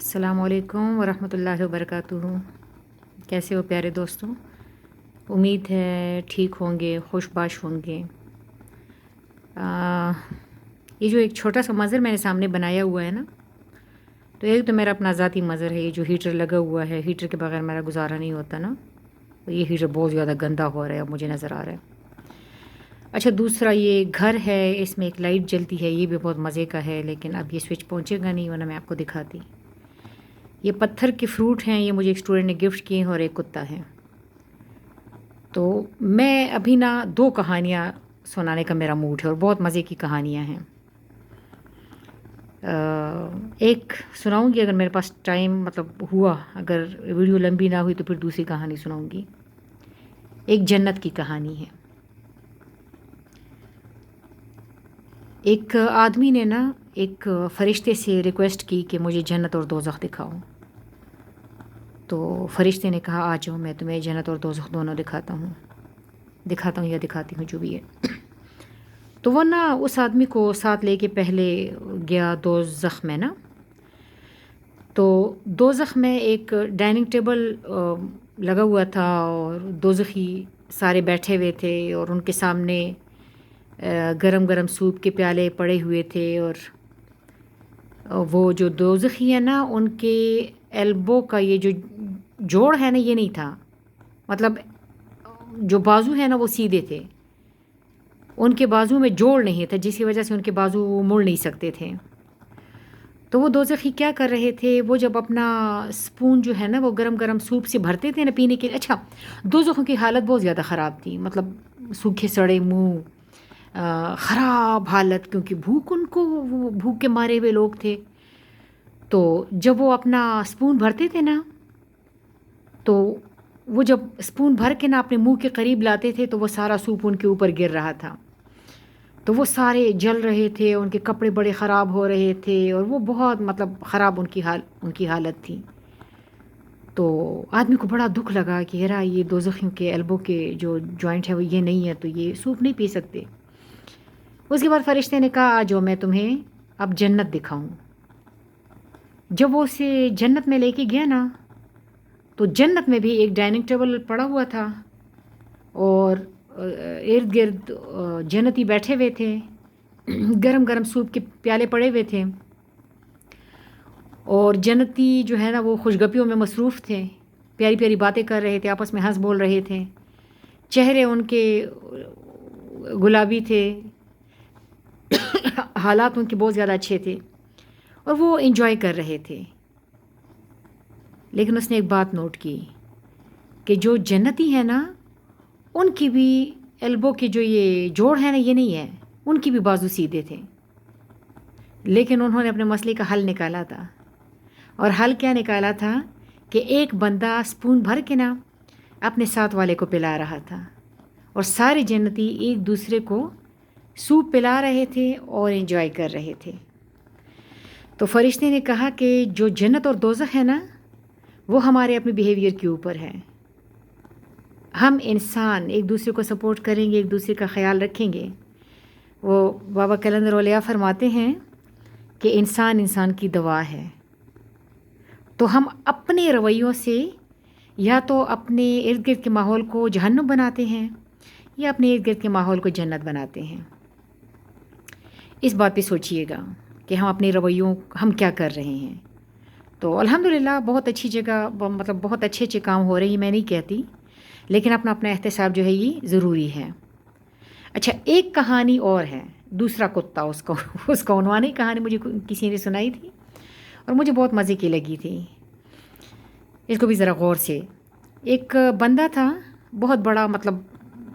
अस्सलामु अलैकुम वरहमतुल्लाहि वबरकातुहू। कैसे हो प्यारे दोस्तों? उम्मीद है ठीक होंगे, खुशबाश होंगे। आ, ये जो एक छोटा सा मंज़र मैंने सामने बनाया हुआ है ना, तो एक तो मेरा अपना ज़ाती मंज़र है। ये जो हीटर लगा हुआ है, हीटर के बगैर मेरा गुजारा नहीं होता ना। तो ये हीटर बहुत ज़्यादा गंदा हो रहा है, अब मुझे नज़र आ रहा है। अच्छा, दूसरा ये घर है, इसमें एक लाइट जलती है, ये भी बहुत मज़े का है, लेकिन अब ये स्विच पहुँचेगा नहीं, वरना मैं आपको दिखाती। ये पत्थर के फ्रूट हैं, ये मुझे एक स्टूडेंट ने गिफ्ट किए हैं, और एक कुत्ता है। तो मैं अभी ना 2 कहानियाँ सुनाने का मेरा मूड है, और बहुत मज़े की कहानियाँ हैं। एक सुनाऊँगी अगर मेरे पास टाइम मतलब हुआ, अगर वीडियो लंबी ना हुई तो फिर दूसरी कहानी सुनाऊँगी। एक जन्नत की कहानी है। एक आदमी ने ना एक फ़रिश्ते से रिक्वेस्ट की कि मुझे जन्नत और दोज़ख दिखाओ। तो फ़रिश्ते ने कहा, आ जाओ, मैं तुम्हें जन्नत और दोज़ख दोनों दिखाता हूँ या दिखाती हूँ, जो भी है। तो वो ना उस आदमी को साथ लेके पहले गया दोज़ख में ना। तो दोज़ख में एक डाइनिंग टेबल लगा हुआ था, और दोज़खी सारे बैठे हुए थे, और उनके सामने गरम गरम सूप के प्याले पड़े हुए थे। और वो जो दोज़खी है ना, उनके एल्बो का ये जो जोड़ है ना, ये नहीं था, मतलब जो बाजू है ना वो सीधे थे, उनके बाजू में जोड़ नहीं था, जिसकी वजह से उनके बाजू मुड़ नहीं सकते थे। तो वो दोज़खी क्या कर रहे थे, वो जब अपना स्पून जो है ना वो गरम गरम सूप से भरते थे ना पीने के लिए। अच्छा, दोज़खों की हालत बहुत ज़्यादा ख़राब थी, मतलब सूखे सड़े मुँह, ख़राब हालत, क्योंकि भूख उनको, वो भूख के मारे हुए लोग थे। तो जब वो अपना स्पून भरते थे ना, तो वो जब स्पून भर के ना अपने मुंह के करीब लाते थे, तो वो सारा सूप उनके ऊपर गिर रहा था। तो वो सारे जल रहे थे, उनके कपड़े बड़े ख़राब हो रहे थे, और वो बहुत मतलब ख़राब उनकी हालत थी। तो आदमी को बड़ा दुख लगा कि यार, ये दोज़खियों के एल्बो के जो जॉइंट है वो ये नहीं है, तो ये सूप नहीं पी सकते। उसके बाद फ़रिश्ते ने कहा, आ जाओ, मैं तुम्हें अब जन्नत दिखाऊं। जब वो उसे जन्नत में लेके गया ना, तो जन्नत में भी एक डाइनिंग टेबल पड़ा हुआ था, और इर्द गिर्द जन्नती बैठे हुए थे, गरम गरम सूप के प्याले पड़े हुए थे, और जन्नती जो है ना वो खुशगपियों में मसरूफ़ थे, प्यारी प्यारी बातें कर रहे थे, आपस में हंस बोल रहे थे, चेहरे उनके गुलाबी थे, हालात उनके बहुत ज़्यादा अच्छे थे, और वो इन्जॉय कर रहे थे। लेकिन उसने एक बात नोट की कि जो जन्नती है ना, उनकी भी एल्बो के जो ये जोड़ है ना, ये नहीं है, उनकी भी बाजू सीधे थे। लेकिन उन्होंने अपने मसले का हल निकाला था, और हल क्या निकाला था कि एक बंदा स्पून भर के ना अपने साथ वाले को पिला रहा था, और सारे जन्नती एक दूसरे को सूप पिला रहे थे और एंजॉय कर रहे थे। तो फरिश्ते ने कहा कि जो जन्नत और दोज़ख है ना, वो हमारे अपने बिहेवियर के ऊपर है। हम इंसान एक दूसरे को सपोर्ट करेंगे, एक दूसरे का ख्याल रखेंगे। वो बाबा कलंदर औलिया फरमाते हैं कि इंसान इंसान की दवा है। तो हम अपने रवैयों से या तो अपने इर्द गिर्द के माहौल को जहन्नुम बनाते हैं, या अपने इर्द गिर्द के माहौल को जन्नत बनाते हैं। इस बात पे सोचिएगा कि हम अपने रवैयों हम क्या कर रहे हैं। तो अल्हम्दुलिल्लाह बहुत अच्छी जगह, मतलब बहुत अच्छे अच्छे काम हो रही है, मैं नहीं कहती, लेकिन अपना अपना एहतसाब जो है ये ज़रूरी है। अच्छा, एक कहानी और है, दूसरा कुत्ता, उसका उसका उन्वान ही कहानी मुझे किसी ने सुनाई थी, और मुझे बहुत मज़े की लगी थी। इसको भी ज़रा गौर से। एक बंदा था, बहुत बड़ा, मतलब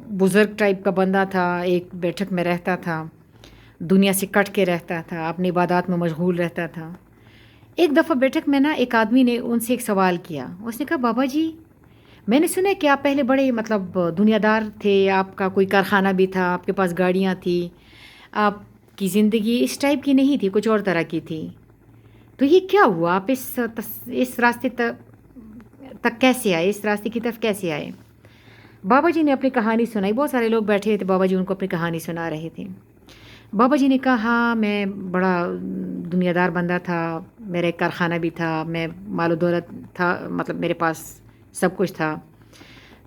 बुज़ुर्ग टाइप का बंदा था, एक बैठक में रहता था, दुनिया से कट के रहता था, अपनी इबादत में मशगूल रहता था। एक दफ़ा बैठक में ना एक आदमी ने उनसे एक सवाल किया। उसने कहा, बाबा जी, मैंने सुना है कि आप पहले बड़े मतलब दुनियादार थे, आपका कोई कारखाना भी था, आपके पास गाड़ियाँ थी, आपकी ज़िंदगी इस टाइप की नहीं थी, कुछ और तरह की थी। तो ये क्या हुआ, आप इस रास्ते तक कैसे आए, इस रास्ते की तरफ कैसे आए? बाबा जी ने अपनी कहानी सुनाई, बहुत सारे लोग बैठे थे, बाबा जी उनको अपनी कहानी सुना रहे थे। بابا جی نے کہا ہاں میں بڑا دنیا دار بندہ تھا، میرا ایک کارخانہ بھی تھا، میں مال و دولت تھا، مطلب میرے پاس سب کچھ تھا۔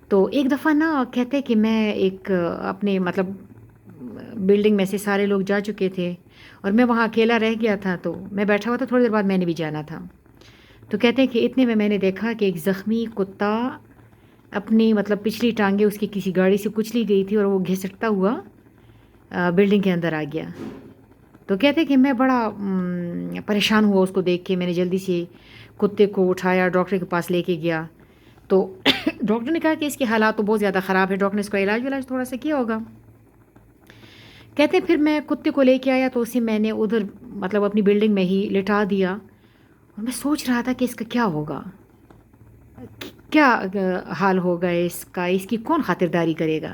تو ایک دفعہ نا کہتے کہ میں ایک اپنے مطلب بلڈنگ میں سے سارے لوگ جا چکے تھے اور میں وہاں اکیلا رہ گیا تھا، تو میں بیٹھا ہوا تھا، تھوڑی دیر بعد میں نے بھی جانا تھا۔ تو کہتے ہیں کہ اتنے میں نے دیکھا کہ ایک زخمی کتا اپنی مطلب پچھلی ٹانگیں اس کی کسی گاڑی سے کچلی گئی تھی اور وہ گھسٹتا ہوا بلڈنگ کے اندر آ گیا۔ تو کہتے کہ میں بڑا پریشان ہوا اس کو دیکھ کے، میں نے جلدی سے کتے کو اٹھایا، ڈاکٹر کے پاس لے کے گیا۔ تو ڈاکٹر نے کہا کہ اس کے حالات تو بہت زیادہ خراب ہے، ڈاکٹر نے اس کا علاج تھوڑا سا کیا ہوگا۔ کہتے ہیں پھر میں کتے کو لے کے آیا تو اسے میں نے ادھر مطلب اپنی بلڈنگ میں ہی لٹا دیا، اور میں سوچ رہا تھا کہ اس کا کیا ہوگا، کیا حال ہوگا اس کا، اس کی کون خاطرداری کرے گا۔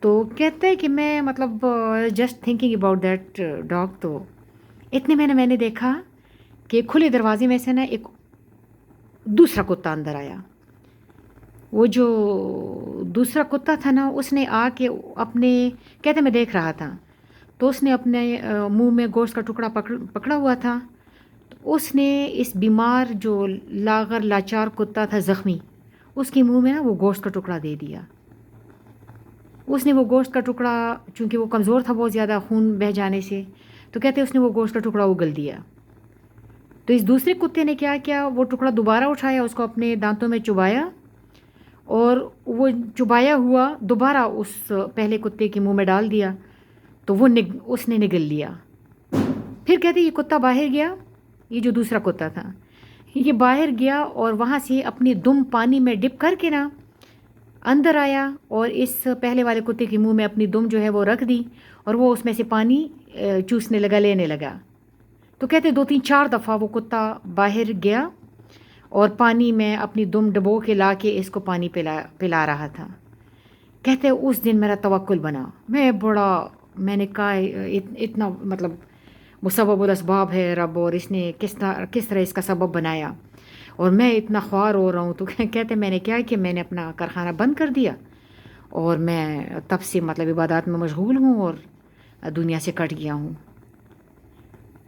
تو کہتے ہیں کہ میں مطلب just thinking about that dog, تو اتنے میں نے دیکھا کہ کھلے دروازے میں سے نا ایک دوسرا کتا اندر آیا۔ وہ جو دوسرا کتا تھا نا اس نے آ کے اپنے، کہتے میں دیکھ رہا تھا، تو اس نے اپنے منہ میں گوشت کا ٹکڑا پکڑا ہوا تھا، تو اس نے اس بیمار جو لاغر لاچار کتا تھا زخمی، اس کے منہ میں نا وہ گوشت کا ٹکڑا دے دیا۔ اس نے وہ گوشت کا ٹکڑا، چونکہ وہ کمزور تھا بہت زیادہ خون بہہ جانے سے، تو کہتے اس نے وہ گوشت کا ٹکڑا اگل دیا۔ تو اس دوسرے کتے نے کیا کیا، وہ ٹکڑا دوبارہ اٹھایا، اس کو اپنے دانتوں میں چبایا، اور وہ چبایا ہوا دوبارہ اس پہلے کتے کے منہ میں ڈال دیا، تو وہ اس نے نگل لیا۔ پھر کہتے یہ کتا باہر گیا، یہ جو دوسرا کتا تھا یہ باہر گیا اور وہاں سے اپنی دم پانی میں ڈپ کر کے نا اندر آیا، اور اس پہلے والے کتے کے منہ میں اپنی دم جو ہے وہ رکھ دی، اور وہ اس میں سے پانی چوسنے لگا، لینے لگا۔ تو کہتے 2-3-4 دفعہ وہ کتا باہر گیا اور پانی میں اپنی دم ڈبو کے لا کے اس کو پانی پلا رہا تھا۔ کہتے اس دن میرا توکل بنا، میں نے کہا اتنا مطلب مسبب الاسباب ہے رب، اور اس نے کس طرح اس کا سبب بنایا، اور میں اتنا خوار ہو رہا ہوں۔ تو کہتے میں نے کیا کہ میں نے اپنا کارخانہ بند کر دیا، اور میں تب سے مطلب عبادات میں مشغول ہوں اور دنیا سے کٹ گیا ہوں۔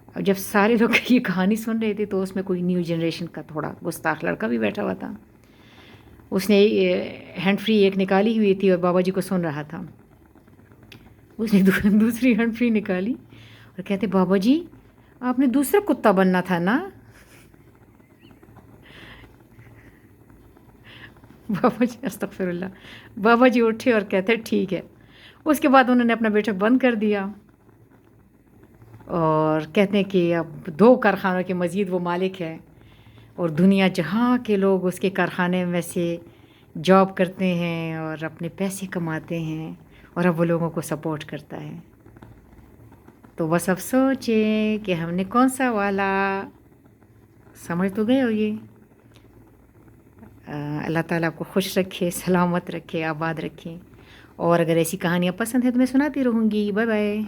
اب جب سارے لوگ یہ کہانی سن رہے تھے تو اس میں کوئی نیو جنریشن کا تھوڑا گستاخ لڑکا بھی بیٹھا ہوا تھا، اس نے ہینڈ فری ایک نکالی ہوئی تھی اور بابا جی کو سن رہا تھا۔ اس نے دوسری ہینڈ فری نکالی اور کہتے بابا جی آپ نے دوسرا کتا بننا تھا نا۔ بابا جی استغفر اللہ، بابا جی اٹھے اور کہتے ٹھیک ہے۔ اس کے بعد انہوں نے اپنا بیٹھک بند کر دیا، اور کہتے ہیں کہ اب 2 کارخانوں کے مزید وہ مالک ہے، اور دنیا جہاں کے لوگ اس کے کارخانے میں سے جاب کرتے ہیں اور اپنے پیسے کماتے ہیں، اور اب وہ لوگوں کو سپورٹ کرتا ہے۔ تو بس اب سوچیں کہ ہم نے کون سا والا، سمجھ تو گئے ہو یہ۔ اللہ تعالیٰ آپ کو خوش رکھے، سلامت رکھے، آباد رکھے، اور اگر ایسی کہانیاں پسند ہیں تو میں سناتی رہوں گی۔ Bye bye.